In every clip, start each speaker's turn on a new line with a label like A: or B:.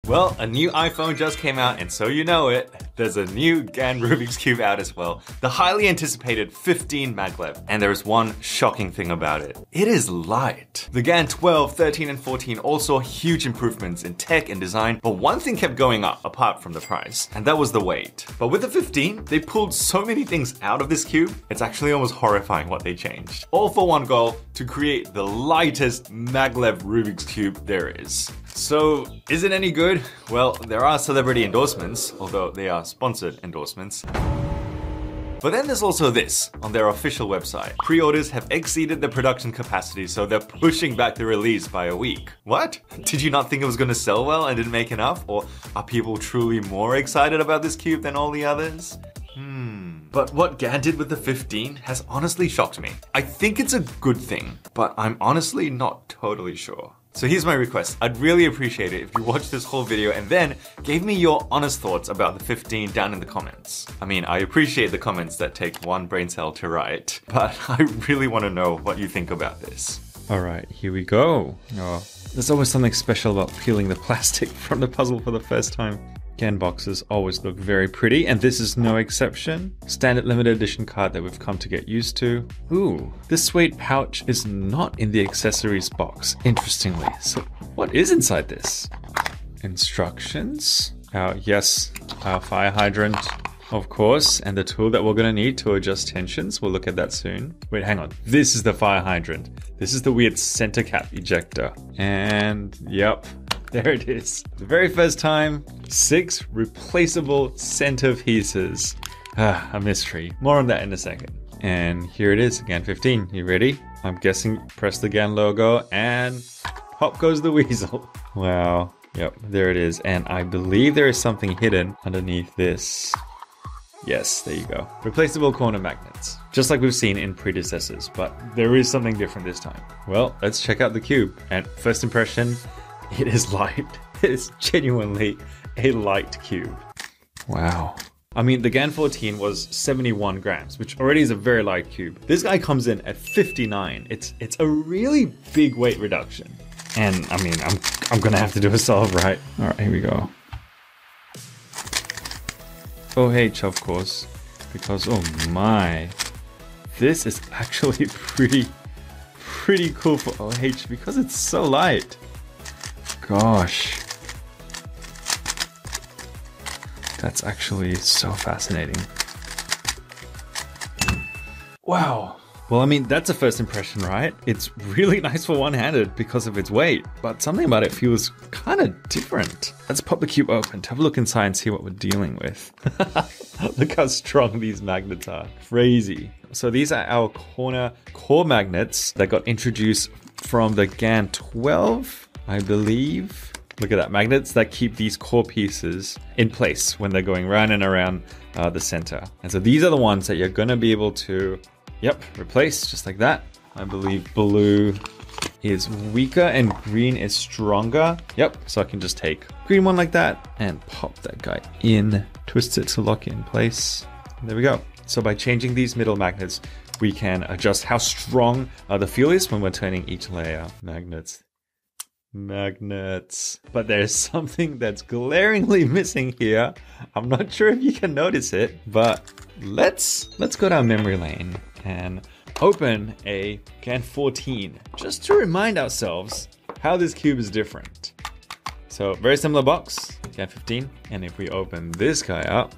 A: Well, a new iPhone just came out, and so you know it, there's a new GAN Rubik's Cube out as well. The highly anticipated 15 Maglev. And there is one shocking thing about it. It is light. The GAN 12, 13, and 14 all saw huge improvements in tech and design, but one thing kept going up apart from the price, and that was the weight. But with the 15, they pulled so many things out of this cube, it's actually almost horrifying what they changed. All for one goal, to create the lightest Maglev Rubik's Cube there is. So, is it any good? Well, there are celebrity endorsements, although they are sponsored endorsements. But then there's also this, on their official website. Pre-orders have exceeded the production capacity, so they're pushing back the release by a week. What? Did you not think it was gonna sell well and didn't make enough? Or are people truly more excited about this cube than all the others? But what GAN did with the 15 has honestly shocked me. I think it's a good thing, but I'm honestly not totally sure. So here's my request. I'd really appreciate it if you watched this whole video and then gave me your honest thoughts about the 15 down in the comments. I mean, I appreciate the comments that take one brain cell to write, but I really want to know what you think about this.
B: All right, here we go. Oh, there's always something special about peeling the plastic from the puzzle for the first time. GAN boxes always look very pretty, and this is no exception. Standard limited edition card that we've come to get used to. Ooh, this suede pouch is not in the accessories box, interestingly. So what is inside this? Instructions. Yes, our fire hydrant, of course, and the tool that we're gonna need to adjust tensions. We'll look at that soon. Wait, hang on. This is the fire hydrant. This is the weird center cap ejector. And yep, there it is. The very first time, 6 replaceable center pieces. A mystery. More on that in a second. And here it is, GAN 15. You ready? I'm guessing press the GAN logo and pop goes the weasel. Wow. Yep, there it is. And I believe there is something hidden underneath this. Yes, there you go. Replaceable corner magnets. Just like we've seen in predecessors, but there is something different this time. Well, let's check out the cube. And first impression, it is light. It is genuinely a light cube. Wow. I mean, the GAN 14 was 71 grams, which already is a very light cube. This guy comes in at 59. It's a really big weight reduction. And I mean, I'm gonna have to do a solve, right? All right, here we go. OH, of course, because oh my, this is actually pretty cool for OH because it's so light. Gosh, that's actually so fascinating. Wow. Well, I mean, that's a first impression, right? It's really nice for one-handed because of its weight, but something about it feels kind of different. Let's pop the cube open to have a look inside and see what we're dealing with. Look how strong these magnets are. Crazy. So these are our corner core magnets that got introduced from the GAN 12, I believe. Look at that, magnets that keep these core pieces in place when they're going round and around the center. And so these are the ones that you're gonna be able to replace just like that. I believe blue is weaker and green is stronger. Yep, so I can just take green one like that and pop that guy in, twist it to lock it in place. And there we go. So by changing these middle magnets, we can adjust how strong the feel is when we're turning each layer. Magnets. But there's something that's glaringly missing here. I'm not sure if you can notice it, but let's go down memory lane and open a GAN 14 just to remind ourselves how this cube is different. So very similar box, GAN 15, and if we open this guy up,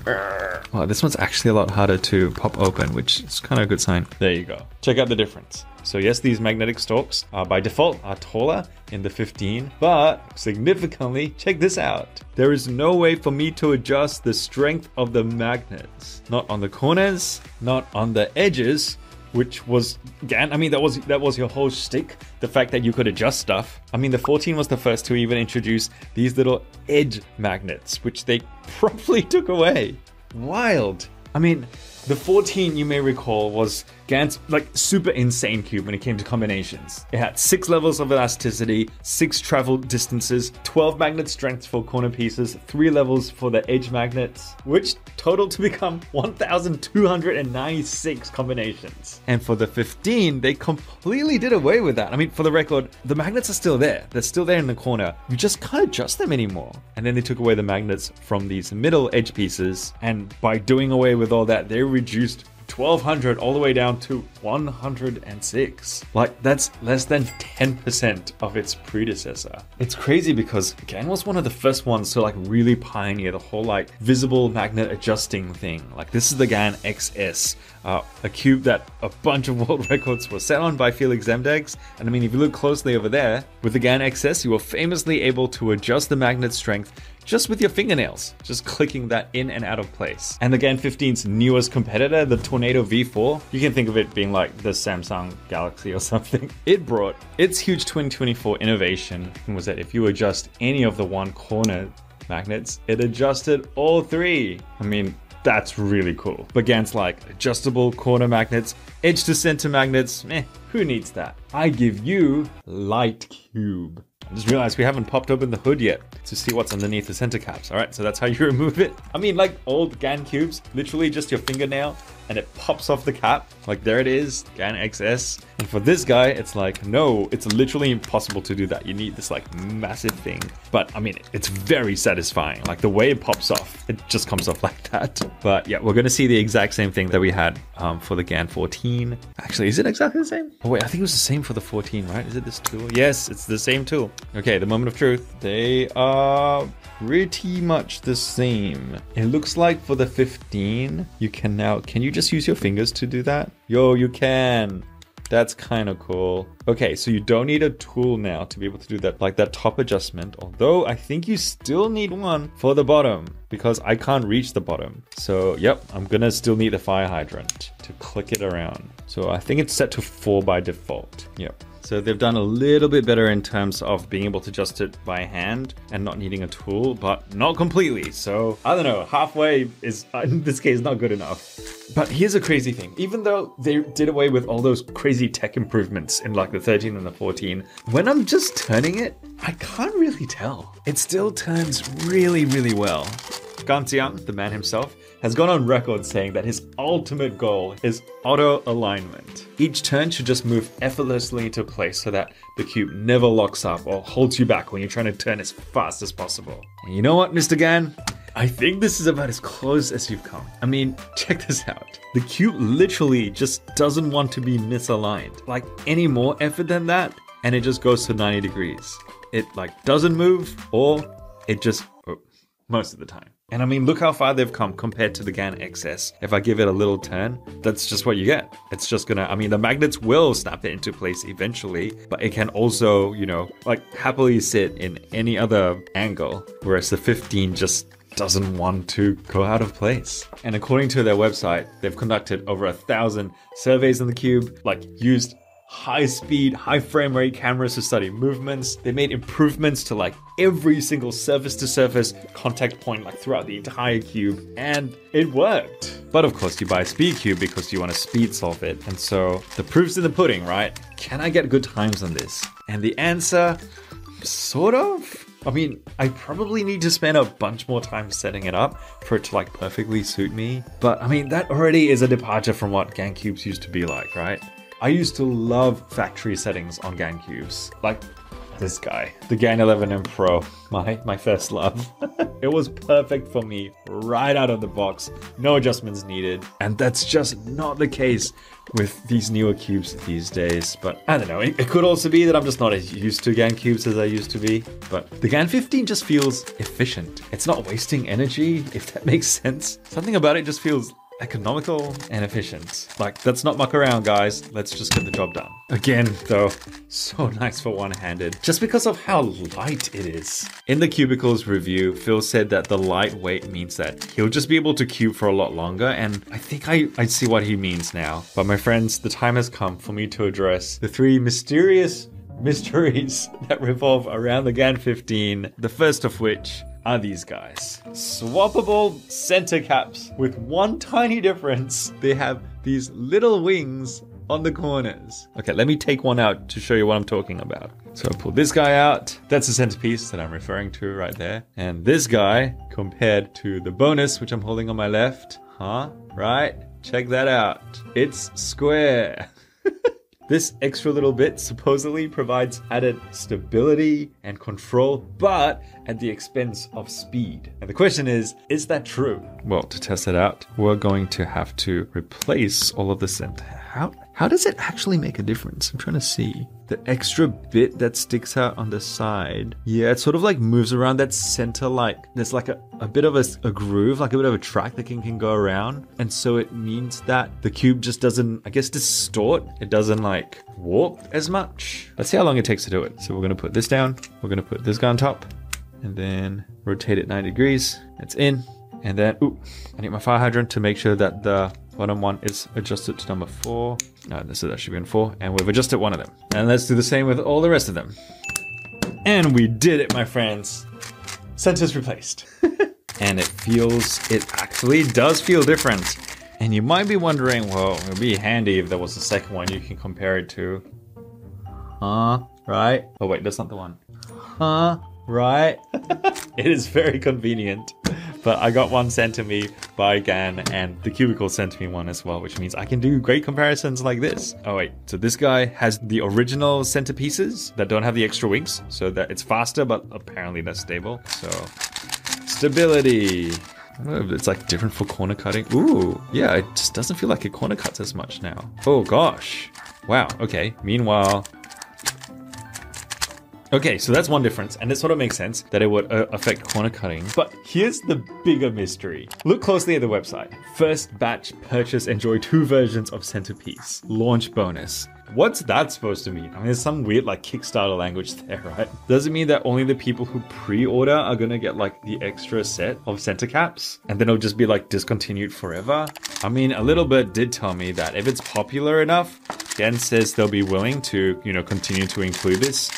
B: wow, this one's actually a lot harder to pop open, which is kind of a good sign. There you go. Check out the difference. So yes, these magnetic stalks by default are taller in the 15, but significantly, check this out. There is no way for me to adjust the strength of the magnets. Not on the corners, not on the edges, which was GAN. I mean, that was your whole shtick. The fact that you could adjust stuff. I mean, the 14 was the first to even introduce these little edge magnets, which they promptly took away. Wild. I mean, the 14, you may recall, was GAN's like super insane cube when it came to combinations. It had 6 levels of elasticity, 6 travel distances, 12 magnet strengths for corner pieces, 3 levels for the edge magnets, which totaled to become 1,296 combinations. And for the 15, they completely did away with that. I mean, for the record, the magnets are still there. They're still there in the corner. You just can't adjust them anymore. And then they took away the magnets from these middle edge pieces. And by doing away with all that, they reduced 1,200 all the way down to 106. Like, that's less than 10% of its predecessor. It's crazy because GAN was one of the first ones to like really pioneer the whole like visible magnet adjusting thing. Like, this is the GAN XS, a cube that a bunch of world records were set on by Felix Zemdegs. And I mean, if you look closely over there, with the GAN XS, you were famously able to adjust the magnet strength just with your fingernails, just clicking that in and out of place. And the GAN 15's newest competitor, the Tornado V4, you can think of it being like the Samsung Galaxy or something. It brought its huge 2024 innovation, was that if you adjust any of the one corner magnets, it adjusted all 3. I mean, that's really cool. But GAN's like adjustable corner magnets, edge to center magnets, who needs that? I give you Light Cube. I just realized we haven't popped open the hood yet to see what's underneath the center caps. All right, so that's how you remove it. I mean, like old GAN cubes, literally just your fingernail and it pops off the cap. Like, there it is, GAN XS. And for this guy, it's like, no, it's literally impossible to do that. You need this like massive thing. But I mean, it's very satisfying. Like, the way it pops off, it just comes off like that. But yeah, we're gonna see the exact same thing that we had for the GAN 14. Actually, is it exactly the same? Oh wait, I think it was the same for the 14, right? Is it this tool? Yes, it's the same tool. Okay, the moment of truth. They are pretty much the same. It looks like for the 15, you can now, can you just use your fingers to do that? Yo, you can. That's kind of cool. Okay, so you don't need a tool now to be able to do that, like that top adjustment. Although I think you still need one for the bottom because I can't reach the bottom. So yep, I'm gonna still need the fire hydrant to click it around. So I think it's set to 4 by default. Yep. So they've done a little bit better in terms of being able to adjust it by hand and not needing a tool, but not completely. So I don't know, halfway is, in this case, not good enough. But here's a crazy thing. Even though they did away with all those crazy tech improvements in like the 13 and the 14, when I'm just turning it, I can't really tell. It still turns really, really well. Jiang, the man himself, has gone on record saying that his ultimate goal is auto alignment. Each turn should just move effortlessly into place so that the cube never locks up or holds you back when you're trying to turn as fast as possible. And you know what, Mr. GAN? I think this is about as close as you've come. I mean, check this out. The cube literally just doesn't want to be misaligned. Like, any more effort than that, and it just goes to 90 degrees. It like doesn't move, or it just, most of the time. And I mean, look how far they've come compared to the GAN XS. If I give it a little turn, that's just what you get. It's just gonna, I mean, the magnets will snap it into place eventually, but it can also, you know, like happily sit in any other angle, whereas the 15 just doesn't want to go out of place. And according to their website, they've conducted over 1,000 surveys in the cube, like used high speed, high frame rate cameras to study movements. They made improvements to like every single surface to surface contact point like throughout the entire cube, and it worked. But of course you buy a speed cube because you want to speed solve it. And so the proof's in the pudding, right? Can I get good times on this? And the answer, sort of. I mean, I probably need to spend a bunch more time setting it up for it to like perfectly suit me. But I mean, that already is a departure from what GAN cubes used to be like, right? I used to love factory settings on GAN cubes, like this guy, the GAN 11M Pro, my first love. It was perfect for me right out of the box, no adjustments needed. And that's just not the case with these newer cubes these days. But I don't know, it could also be that I'm just not as used to GAN cubes as I used to be. But the GAN 15 just feels efficient. It's not wasting energy, if that makes sense. Something about it just feels economical and efficient. Like, let's not muck around, guys. Let's just get the job done. Again, though, so nice for one-handed, just because of how light it is. In the Cubicles review, Phil said that the lightweight means that he'll just be able to cube for a lot longer, and I think I see what he means now. But my friends, the time has come for me to address the 3 mysterious mysteries that revolve around the GAN 15. The first of which, are these guys. Swappable center caps with one tiny difference. They have these little wings on the corners. Okay, let me take one out to show you what I'm talking about. So I pull this guy out. That's the centerpiece that I'm referring to right there. And this guy compared to the bonus, which I'm holding on my left. Right? Check that out. It's square. This extra little bit supposedly provides added stability and control, but at the expense of speed. And the question is that true? Well, to test it out, we're going to have to replace all of the center. How does it actually make a difference? I'm trying to see. The extra bit that sticks out on the side. Yeah, it sort of like moves around that center, like there's like a bit of a groove, like a bit of a track that can go around. And so it means that the cube just doesn't, I guess, distort. It doesn't like warp as much. Let's see how long it takes to do it. So we're going to put this down. We're going to put this guy on top and then rotate it 90 degrees. It's in. And then, I need my fire hydrant to make sure that the bottom one is adjusted to number 4. No, that should be in 4. And we've adjusted one of them. And let's do the same with all the rest of them. And we did it, my friends. Center's replaced. And it actually does feel different. And you might be wondering, well, it would be handy if there was a second one you can compare it to. Right? Oh wait, that's not the one. Right? It is very convenient. But I got one sent to me by GAN and the cubicle sent to me one as well, which means I can do great comparisons like this. Oh wait, so this guy has the original centerpieces that don't have the extra wings, so that it's faster, but apparently less stable. So, stability. I don't know if it's like different for corner cutting. Ooh, yeah, it just doesn't feel like it corner cuts as much now. Oh gosh. Wow, okay. Meanwhile, okay, so that's one difference, and it sort of makes sense that it would affect corner cutting. But here's the bigger mystery. Look closely at the website. First batch purchase enjoy 2 versions of centerpiece. Launch bonus. What's that supposed to mean? I mean, there's some weird like Kickstarter language there, right? Does it mean that only the people who pre-order are gonna get like the extra set of center caps? And then it'll just be like discontinued forever? I mean, a little bit did tell me that if it's popular enough, GAN says they'll be willing to, continue to include this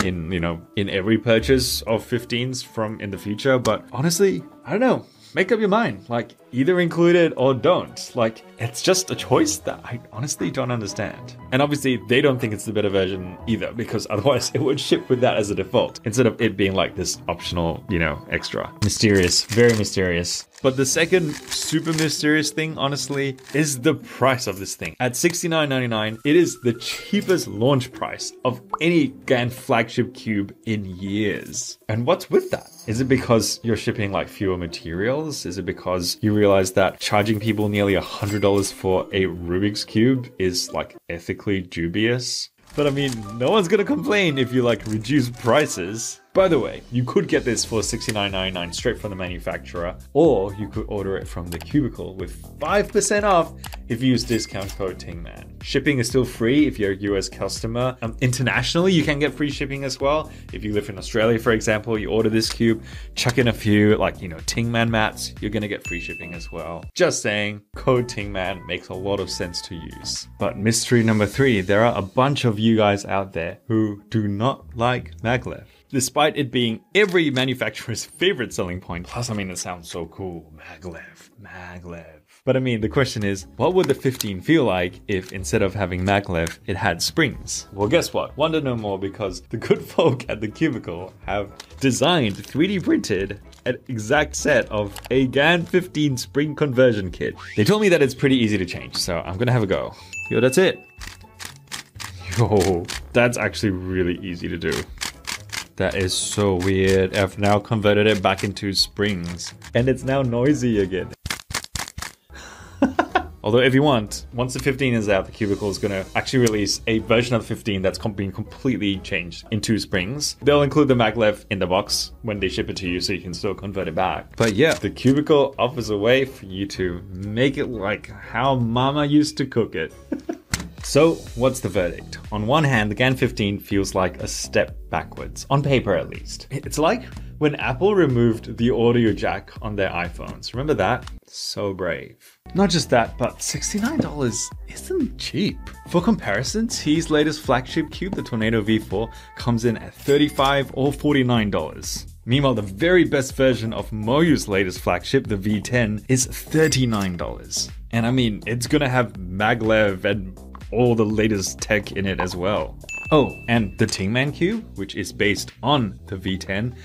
B: in every purchase of 15s from in the future. But honestly, I don't know. Make up your mind. Like, either include it or don't. Like, it's just a choice that I honestly don't understand. And obviously, they don't think it's the better version either, because otherwise it would ship with that as a default, instead of it being like this optional, extra. Mysterious. Very mysterious. But the second super mysterious thing, honestly, is the price of this thing. At $69.99, it is the cheapest launch price of any GAN flagship cube in years. And what's with that? Is it because you're shipping like fewer materials? Is it because you realize that charging people nearly $100 for a Rubik's Cube is like ethically dubious? But I mean, no one's gonna complain if you like reduce prices. By the way, you could get this for $69.99 straight from the manufacturer, or you could order it from the cubicle with 5% off if you use discount code TINGMAN. Shipping is still free if you're a US customer. Internationally, you can get free shipping as well. If you live in Australia, for example, you order this cube, chuck in a few TINGMAN mats, you're gonna get free shipping as well. Just saying, code TINGMAN makes a lot of sense to use. But mystery number 3, there are a bunch of you guys out there who do not like Maglev. Despite it being every manufacturer's favorite selling point. Plus, I mean, it sounds so cool. Maglev. But I mean, the question is, what would the 15 feel like if instead of having Maglev, it had springs? Well, guess what? Wonder no more, because the good folk at the cubicle have designed, 3D printed, an exact set of a GAN 15 spring conversion kit. They told me that it's pretty easy to change, so I'm gonna have a go. Yo, that's it. Yo, that's actually really easy to do. That is so weird. I've now converted it back into springs. And it's now noisy again. Although if you want, once the 15 is out, the cubicle is going to actually release a version of the 15 that's been completely changed into springs. They'll include the Maglev in the box when they ship it to you, so you can still convert it back. But yeah, the cubicle offers a way for you to make it like how mama used to cook it. So, what's the verdict? On one hand, the GAN 15 feels like a step backwards, on paper at least. It's like when Apple removed the audio jack on their iPhones. Remember that? So brave. Not just that, but $69 isn't cheap. For comparison, T's latest flagship cube, the Tornado V4, comes in at $35 or $49. Meanwhile, the very best version of Moyu's latest flagship, the V10, is $39. And I mean, it's gonna have Maglev and all the latest tech in it as well. Oh, and the Tingman Cube, which is based on the V10,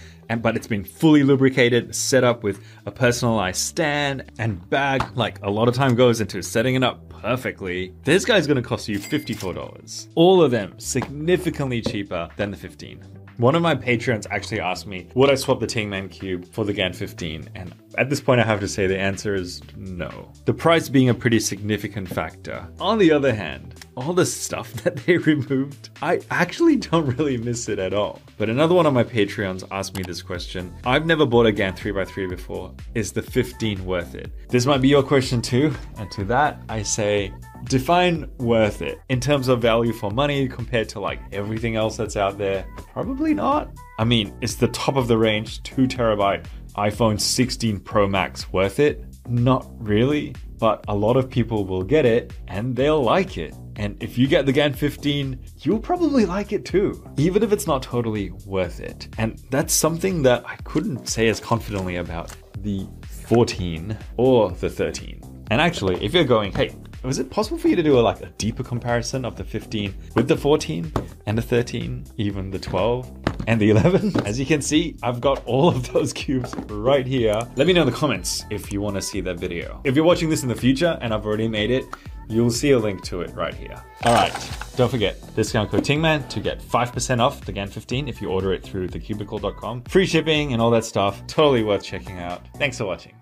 B: but it's been fully lubricated, set up with a personalized stand and bag. Like, a lot of time goes into setting it up perfectly. This guy's gonna cost you $54. All of them significantly cheaper than the 15. One of my Patreons actually asked me, would I swap the Tingman Cube for the GAN 15? And at this point, I have to say the answer is no. The price being a pretty significant factor. On the other hand, all the stuff that they removed, I actually don't really miss it at all. But another one of my Patreons asked me this question. I've never bought a GAN 3x3 before. Is the 15 worth it? This might be your question too. And to that, I say, define worth it. In terms of value for money compared to like everything else that's out there, probably not. I mean, it's the top of the range 2TB iPhone 16 Pro Max worth it? Not really, but a lot of people will get it and they'll like it. And if you get the GAN 15, you'll probably like it too, even if it's not totally worth it. And that's something that I couldn't say as confidently about the 14 or the 13. And actually, if you're going, hey, was it possible for you to do a deeper comparison of the 15 with the 14 and the 13, even the 12 and the 11? As you can see, I've got all of those cubes right here. Let me know in the comments if you want to see that video. If you're watching this in the future and I've already made it, you'll see a link to it right here. All right, don't forget, discount code Tingman to get 5% off the GAN 15 if you order it through thecubicle.com. Free shipping and all that stuff, totally worth checking out. Thanks for watching.